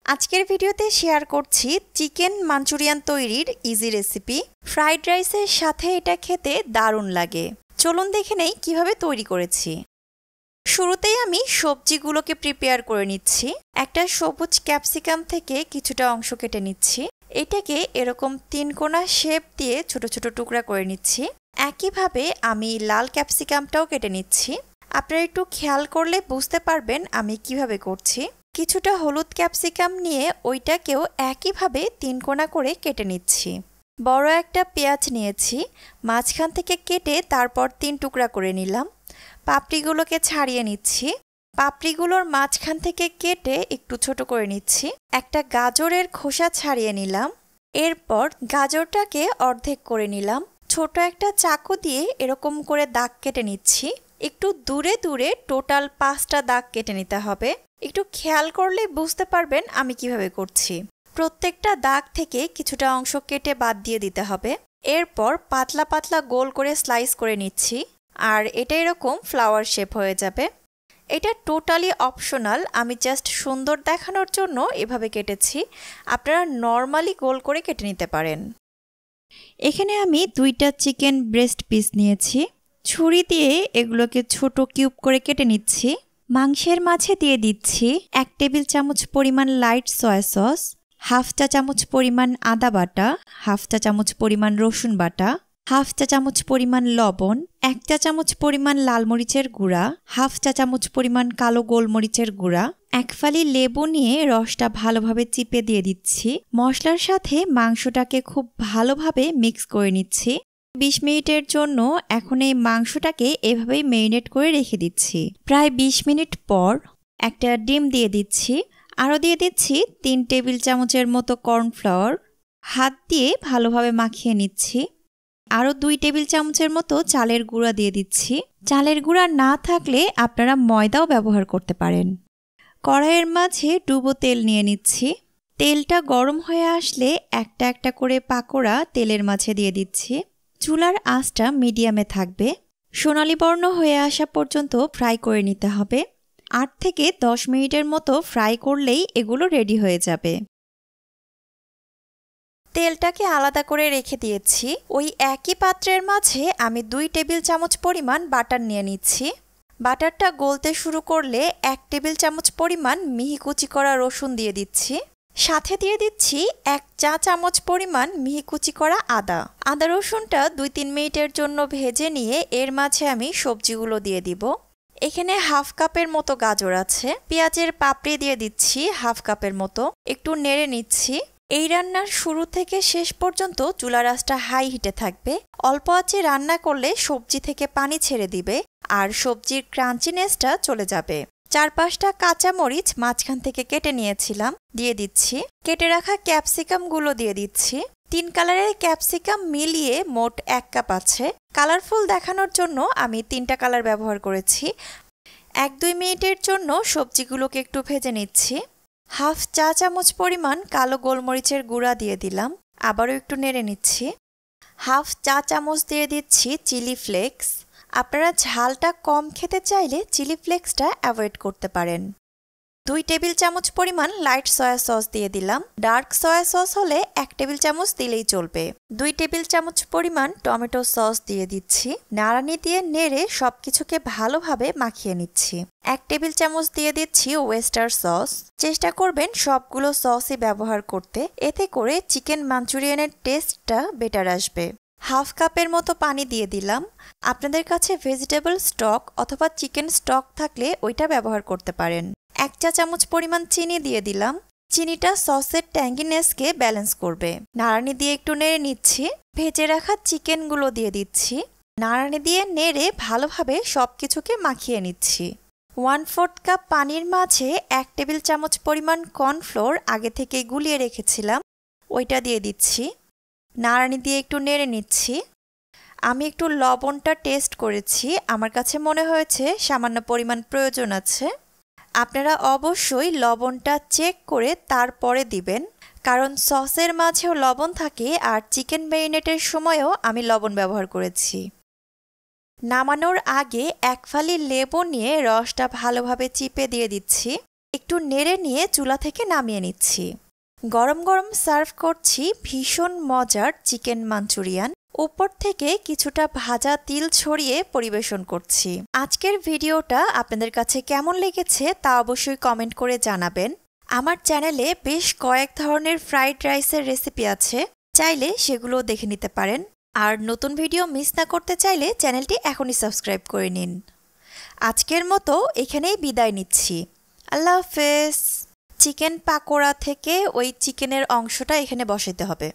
আজকের ভিডিওতে শেয়ার করছি চিকেন মাঞ্চুরিয়ান তৈরির ইজি রেসিপি। ফ্রাইড রাইসের সাথে এটা খেতে দারুণ লাগে। চলুন দেখে নেই কিভাবে তৈরি করেছি। শুরুতেই আমি সবজিগুলোকে প্রিপেয়ার করে নিচ্ছি। একটা সবুজ ক্যাপসিকাম থেকে কিছুটা অংশ কেটে নিচ্ছি। এটাকে এরকম 3 কোণা শেপ দিয়ে ছোট ছোট টুকরা করে নিচ্ছি। একইভাবে আমি লাল ক্যাপসিকামটাও কেটে নিচ্ছি। আপনারা একটু খেয়াল করলে বুঝতে পারবেন আমি কিভাবে করছি। কিছুটা হলুদ ক্যাপসিকাম নিয়ে ওইটাকেও একইভাবে 3 কোণা করে কেটে নিচ্ছি। বড় একটা পেঁয়াজ নিয়েছি, মাঝখান থেকে কেটে তারপর 3 টুকরা করে নিলাম। পাপড়িগুলোকে ছাড়িয়ে নিচ্ছি। পাপড়িগুলোর মাঝখান থেকে কেটে একটু ছোট করে নিচ্ছি। একটা গাজরের খোসা ছাড়িয়ে নিলাম। এরপর গাজরটাকে অর্ধেক করে নিলাম। ছোট একটা চাকু দিয়ে এরকম করে দাগ কেটে নিচ্ছি। একটু দূরে দূরে টোটাল 5টা দাগ কেটে নিতে হবে। একটু খেয়াল করলে বুঝতে পারবেন আমি কিভাবে করছি। প্রত্যেকটা দাগ থেকে কিছুটা অংশ কেটে বাদ দিয়ে দিতে হবে। এরপর পাতলা পাতলা গোল করে স্লাইস করে নিচ্ছি। আর এটা এরকম ফ্লাওয়ার শেপ হয়ে যাবে। এটা টোটালি অপশনাল, আমি জাস্ট সুন্দর দেখানোর জন্য এভাবে কেটেছি। আপনারা নর্মালি গোল করে কেটে নিতে পারেন। এখানে আমি 2টা চিকেন ব্রেস্ট পিস নিয়েছি। ছুরি দিয়ে এগুলোকে ছোট কিউব করে কেটে নিচ্ছি। মাংসের মাঝে দিয়ে দিচ্ছি 1 টেবিল চামচ পরিমাণ লাইট সয়া সস, 1/2 চা চামচ পরিমাণ আদা বাটা, 1/2 চা চামচ পরিমাণ রসুন বাটা, 1/2 চা চামচ পরিমাণ লবণ, 1 চা চামচ পরিমাণ লাল মরিচের গুঁড়া, 1/2 চা চামচ পরিমাণ কালো গোলমরিচের গুঁড়া, 1 ফালি লেবু নিয়ে রসটা ভালোভাবে চিপে দিয়ে দিচ্ছি। মশলার সাথে মাংসটাকে খুব ভালোভাবে মিক্স করে নিচ্ছি। 20 মিনিটের জন্য এখন এই মাংসটাকে এভাবেই ম্যারিনেট করে রেখে দিচ্ছি। প্রায় 20 মিনিট পর একটা ডিম দিয়ে দিচ্ছি। আরও দিয়ে দিচ্ছি 3 টেবিল চামচের মতো কর্নফ্লাওয়ার। হাত দিয়ে ভালোভাবে মাখিয়ে নিচ্ছি। আরও 2 টেবিল চামচের মতো চালের গুঁড়া দিয়ে দিচ্ছি। চালের গুঁড়া না থাকলে আপনারা ময়দাও ব্যবহার করতে পারেন। কড়াইয়ের মাঝে ডুবো তেল নিয়ে নিচ্ছি। তেলটা গরম হয়ে আসলে একটা একটা করে পাকোড়া তেলের মাঝে দিয়ে দিচ্ছি। চুলার আঁচটা মিডিয়ামে থাকবে। সোনালি বর্ণ হয়ে আসা পর্যন্ত ফ্রাই করে নিতে হবে। 8 থেকে 10 মিনিটের মতো ফ্রাই করলেই এগুলো রেডি হয়ে যাবে। তেলটাকে আলাদা করে রেখে দিয়েছি। ওই একই পাত্রের মাঝে আমি 2 টেবিল চামচ পরিমাণ বাটার নিয়ে নিচ্ছি। বাটারটা গলতে শুরু করলে 1 টেবিল চামচ পরিমাণ মিহি কুচি করা রসুন দিয়ে দিচ্ছি। সাথে দিয়ে দিচ্ছি 1 চা চামচ পরিমাণ মিহি কুচি করা আদা। আদা রসুনটা 2-3 মিনিটের জন্য ভেজে নিয়ে এর মাঝে আমি সবজিগুলো দিয়ে দিব। এখানে 1/2 কাপের মতো গাজর আছে। পেঁয়াজের পাপড়ি দিয়ে দিচ্ছি 1/2 কাপের মতো। একটু নেড়ে নিচ্ছি। এই রান্নার শুরু থেকে শেষ পর্যন্ত চুলার আঁচটা হাই হিটে থাকবে। অল্প আঁচে রান্না করলে সবজি থেকে পানি ছেড়ে দিবে আর সবজির ক্রাঞ্চিনেসটা চলে যাবে। 4-5টা কাঁচামরিচ মাঝখান থেকে কেটে নিয়েছিলাম, দিয়ে দিচ্ছি। কেটে রাখা ক্যাপসিকামগুলো দিয়ে দিচ্ছি। 3 কালারের ক্যাপসিকাম মিলিয়ে মোট 1 কাপ আছে। কালারফুল দেখানোর জন্য আমি 3টা কালার ব্যবহার করেছি। 1-2 মিনিটের জন্য সবজিগুলোকে একটু ভেজে নিচ্ছি। 1/2 চা চামচ পরিমাণ কালো গোলমরিচের গুঁড়া দিয়ে দিলাম। আবারও একটু নেড়ে নিচ্ছি। 1/2 চা চামচ দিয়ে দিচ্ছি চিলি ফ্লেক্স। আপনারা ঝালটা কম খেতে চাইলে চিলি ফ্লেক্সটা অ্যাভয়েড করতে পারেন। 2 টেবিল চামচ পরিমাণ লাইট সয়া সস দিয়ে দিলাম। ডার্ক সয়া সস হলে 1 টেবিল চামচ দিলেই চলবে। 2 টেবিল চামচ পরিমাণ টমেটো সস দিয়ে দিচ্ছি। নাড়ানি দিয়ে নেড়ে সবকিছুকে ভালোভাবে মাখিয়ে নিচ্ছি। 1 টেবিল চামচ দিয়ে দিচ্ছি ওয়েস্টার সস। চেষ্টা করবেন সবগুলো সসই ব্যবহার করতে, এতে করে চিকেন মাঞ্চুরিয়ানের টেস্টটা বেটার আসবে। 1/2 কাপের মতো পানি দিয়ে দিলাম। আপনাদের কাছে ভেজিটেবল স্টক অথবা চিকেন স্টক থাকলে ওইটা ব্যবহার করতে পারেন। 1 চা চামচ পরিমাণ চিনি দিয়ে দিলাম। চিনিটা সসের ট্যাঙ্গিনেসকে ব্যালেন্স করবে। নাড়ানি দিয়ে একটু নেড়ে নিচ্ছি। ভেজে রাখা চিকেনগুলো দিয়ে দিচ্ছি। নাড়ানি দিয়ে নেড়ে ভালোভাবে সবকিছুকে মাখিয়ে নিচ্ছি। 1/4 কাপ পানির মাঝে 1 টেবিল চামচ পরিমাণ কর্নফ্লোর আগে থেকে গুলিয়ে রেখেছিলাম, ওইটা দিয়ে দিচ্ছি। নাড়ানি দিয়ে একটু নেড়ে নিচ্ছি। আমি একটু লবণটা টেস্ট করেছি, আমার কাছে মনে হয়েছে সামান্য পরিমাণ প্রয়োজন আছে। আপনারা অবশ্যই লবণটা চেক করে তারপরে দিবেন, কারণ সসের মাঝেও লবণ থাকে আর চিকেন ম্যারিনেটের সময়ও আমি লবণ ব্যবহার করেছি। নামানোর আগে 1 ফালি লেবু নিয়ে রসটা ভালোভাবে চিপে দিয়ে দিচ্ছি। একটু একটু নেড়ে নিয়ে চুলা থেকে নামিয়ে নিচ্ছি। গরম গরম সার্ভ করছি ভীষণ মজার চিকেন মাঞ্চুরিয়ান। উপর থেকে কিছুটা ভাজা তিল ছড়িয়ে পরিবেশন করছি। আজকের ভিডিওটা আপনাদের কাছে কেমন লেগেছে তা অবশ্যই কমেন্ট করে জানাবেন। আমার চ্যানেলে বেশ কয়েক ধরনের ফ্রাইড রাইসের রেসিপি আছে, চাইলে সেগুলো দেখে নিতে পারেন। আর নতুন ভিডিও মিস না করতে চাইলে চ্যানেলটি এখনই সাবস্ক্রাইব করে নিন। আজকের মতো এখানেই বিদায় নিচ্ছি। আল্লাহ হাফেজ। চিকেন পাকোড়া থেকে ওই চিকেনের অংশটা এখানে বসাতে হবে।